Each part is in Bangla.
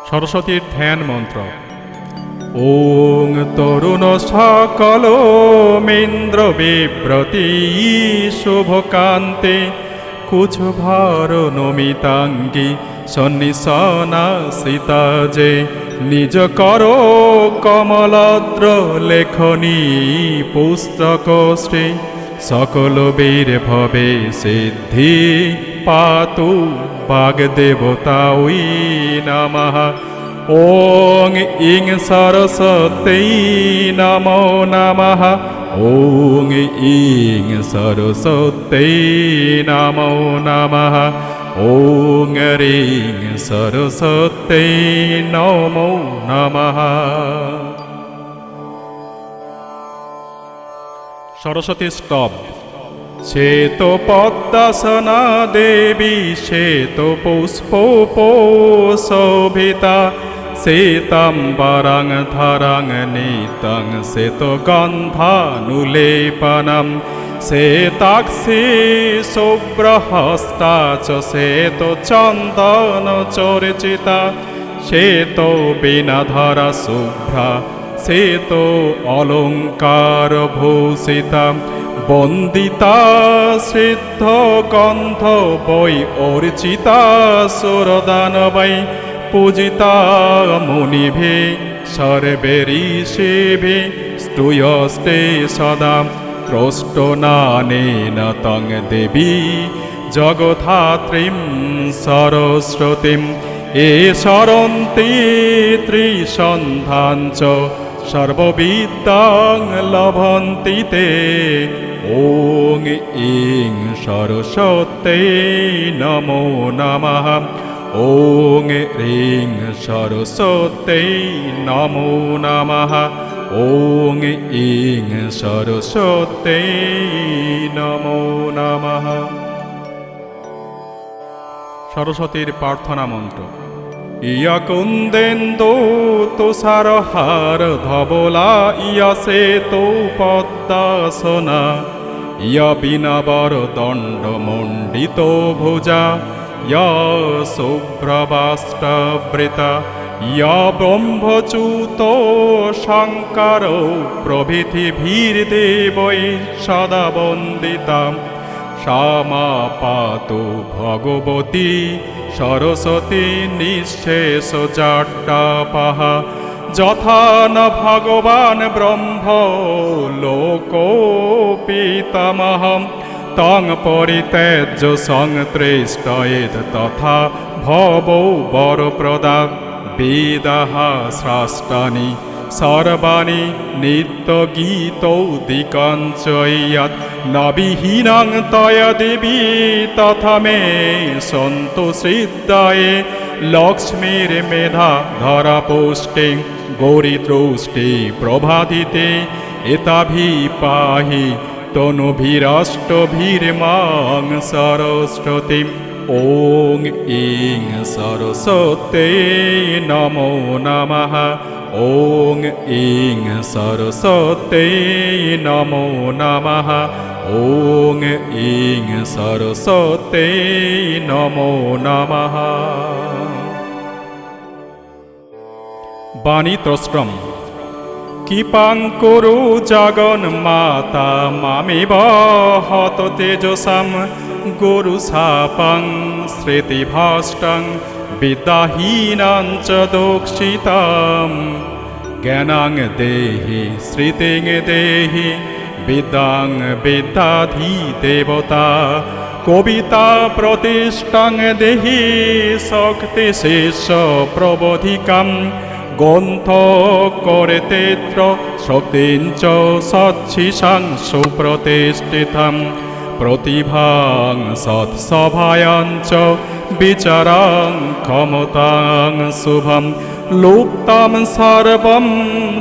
সরস্বতীর ধ্যান মন্ত্র। ওং তরুণ সকল মেন্দ্র বিব্রতি শুভকান্তে কুচভার নমিতাঙ্গী সন্নিসনা সীতাজে নিজ কর কমলাদ্র লেখনী পুস্তক শ্রী সকল বীর ভবে সিদ্ধি পাতু বাগদেবতা উই নমঃ। ওং ইং সরস্বত্যৈ নমো নমঃ। ওং ইং সরস্বত্যৈ নমো নমঃ। ওং রিং সরস্বত্যৈ নমো নমঃ। সরস্বতী স্তব। শ্বেত পদ্মাসনা দেবী শ্বেত পুষ্পোপশোভিতা শ্বেতাম্বরং ধরং নীতং শ্বেত গন্ধানুলেপনম শ্বেতাক্ষী শুভ্রহস্তা চ শ্বেত চন্দন চর্চিতা শ্বেত বীণাধরা শুভ্রা শ্বেত অলঙ্কার ভূষিতা বন্দিতা সিদ্ধ গন্ধ বৈ অর্চিতা সুরদানবৈ পূজিতা মুনিভি সর্বে ঋষিভি স্তূয়স্তে সদা ত্রষ্টনানেন তং দেবী জগধাত্রীম সরস্বতীম এ সরন্তি ত্রিসন্ধাঞ্চ সর্ববিদ্যাং লভন্তি তে। ওং ইং সরস্বত্যৈ নমো নমঃ। ওং রিং সরস্বত্যৈ নমো নমঃ। ওং ইং সরস্বত্যৈ নমো নমঃ। সরস্বতীর প্রার্থনা মন্ত্র। ইয়া কুন্দেন্দু তুষারহার ধবলা ইয়া শ্বেতো পদ্মাসনা ইয়া বীণাবর দণ্ডমণ্ডিত ভুজা ইয়া শুভ্রবাষ্টবৃতা ইয়া ব্রহ্মচ্যুত শঙ্কর প্রভৃতি ভীরদেবৈ সদা বন্দিতা সা মা পাতু ভগবতী সরস্বতী নিঃশেষ জাড্ডাপহঃ যথা ন ভগবান ব্রহ্ম লোকপিতামহঃ তং পরিত্যজ্য সংতৃষ্টয়েৎ তথা ভবৌ বরপ্রদা বেদাঃ শাস্ত্রাণি সর্বাণি নিত্যগীতৌদিকাঞ্চয়ৎ ন বিহীনং তয়া দেবী তথা মে সন্তু সিদ্ধায়ে লক্ষ্মীর মেধা ধরা পোষ্টে গৌরীদৃষ্টি প্রভাদিতে এতাভি পাহি তনুভিরাষ্টভির্মাং সরস্বতীম। ওং ইং সরস্বত্যৈ নমো নমঃ। ওং ইং সরস্বত্যৈ নমো নমঃ। ওং ইং সরস্বত্যৈ নমো নমঃ। বাণীত্রষ্টম। কৃপাং কুরু জগন্মাতা মামেব হত তেজসাম গুরু শাপং স্মৃতিভ্রষ্টং বিদ্যাহীনাং চ দোষিতাম জ্ঞানাং দেহি স্মৃতিং দেহি বিদ্যাং বিদ্যাধি দেবতা কবিতা প্রতিষ্ঠাং দেহি শক্তি শিষ্য প্রবোধিকাম গ্রন্থ করেতেত্র শক্তিঞ্চ সচ্ছিষাং সুপ্রতিষ্ঠিতম প্রতিভাং সৎসভায়াঞ্চ বিচারাং ক্ষমতাং শুভম লুপ্তম সর্বম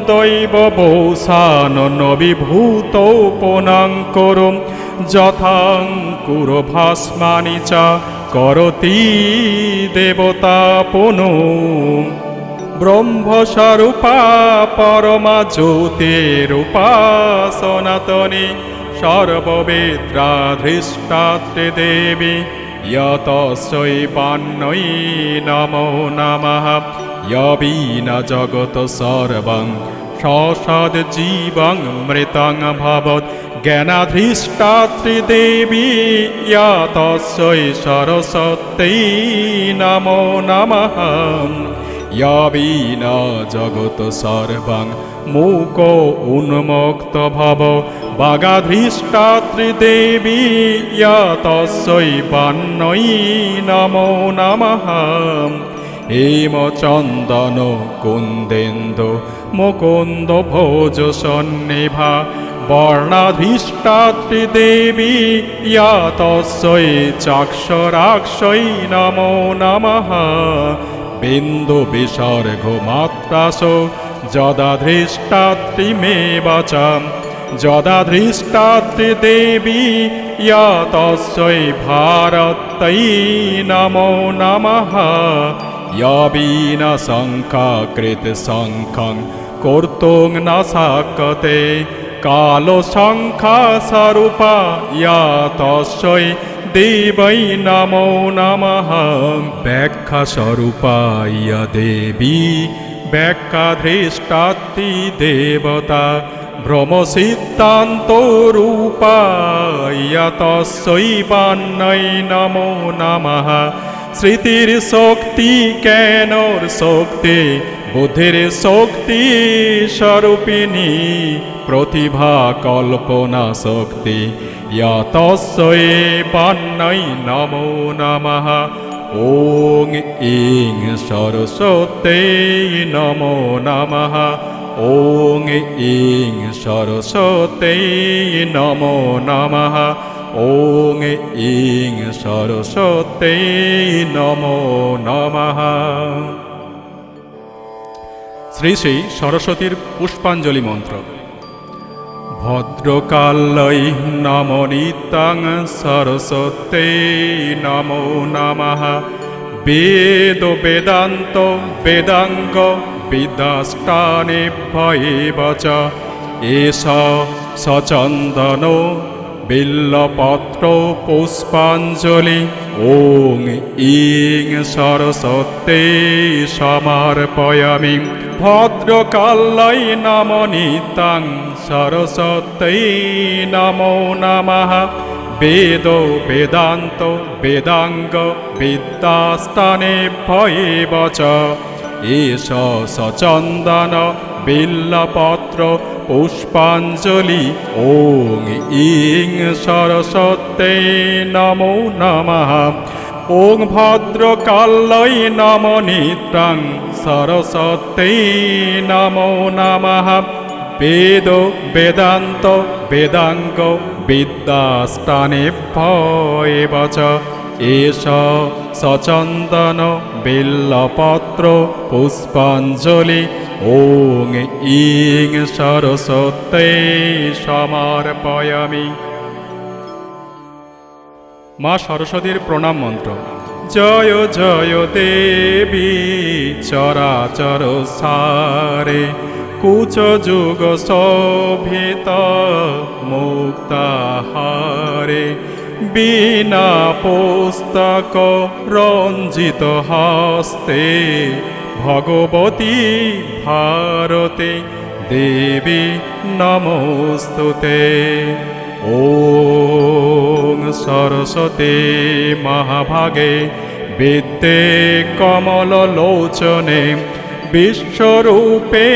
দৈববৌসান বিভূত পুনং কুরু যথাং কুরু ভাস্মানি চ করতি দেবতা পুনু ব্রহ্মস্বরূপা পরমা জ্যোতিরূপা সনাতনী সর্ববেদ্রাধৃষ্টাত্রে দেবী यतस्यै पान्यै नमो नमः यवीना जगत सर्वं ससज्जीवं मृतं भवत् ज्ञानाधृष्टात्री देवी यतस्यै सरस्वत्यै नमो नमः यवीना जगत सर्वं मूको उन्मुक्त भव वागाधृष्टात्री देवी यतस्यै पान्यै नमो नमः हेमचन्दन कुन्देन्दु मुकुन्द भोज सन्निभा वर्णाधीष्टात्री देवी यतस्यै चाक्षराक्षै नमो नमः बिन्दु विसर्ग मात्रासो जदाधृष्टात्रिमेव च जदाधृष्टात्री देवी यतस्यै भारत्यै नमो नमः यवीना शङ्खाकृत शङ्खं कर्तुं न शक्यते कालशङ्खास्वरूपा यतस्यै देवै नमो नमः व्याख्यास्वरूपाय देवी व्याख्याधृष्टात्री देवता भ्रमसिद्धान्तरूपाय यतस्यै पान्यै नमो नमः स्मृतिर्शक्ति ज्ञानर्शक्ति बुद्धिर्शक्ति स्वरूपिणी प्रतिभा कल्पना शक्ति यतस्यै पान्यै नमो नमः ॐ ऐं सरस्वत्यै नमो नमः ॐ ऐं सरस्वत्यै नमो नमः ॐ ऐं सरस्वत्यै नमो नमः श्री श्री सरस्वतीर पुष्पांजलि मंत्र भद्रकाल्यै नमोनितां सरस्वत्यै नमो नमः वेद वेदान्त वेदांग विद्याष्टानेभ्यैव च एष सचन्दनो बिल्लपत्र पुष्पांजलि ॐ ऐं सरस्वत्यै समर्पयामि भद्रकाल्यै नमोनितां सरस्वत्यै नमो नमः वेद वेदान्त वेदांग विद्याष्टानेभ्यैव च एष सचन्दन बिल्लपत्र पुष्पांजलि ॐ ऐं सरस्वत्यै नमो नमः ॐ भद्रकाल्यै नमोनितां सरस्वत्यै नमो नमः वेद वेदान्त वेदांग विद्याष्टानेभ्यैव च एष सचन्दन बिल्लपत्र पुष्पांजलि ॐ ऐं सरस्वत्यै समर्पयामि माँ सरस्वतीर प्रणाम मंत्र जय जय देवी चराचर सारे कुच जुग शोभित मुक्ताहारे बिना पुस्तक रंजित हस्ते भगवती भारते देवी नमोस्तुते ॐ सरस्वती महाभागे विद्ये कमललोचने विश्वरूपे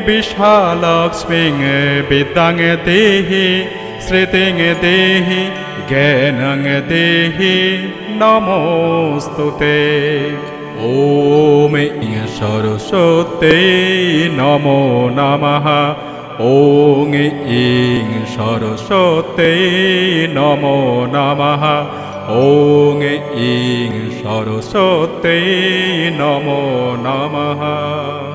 विशालक्ष्मीं विद्यां देहि श्रुतिं देहि ज्ञानं देहि नमोस्तुते ॐ सरस्वत्यै नमो नमः ॐ ऐं सरस्वत्यै नमो नमः ॐ ऐं सरस्वत्यै नमो नमः।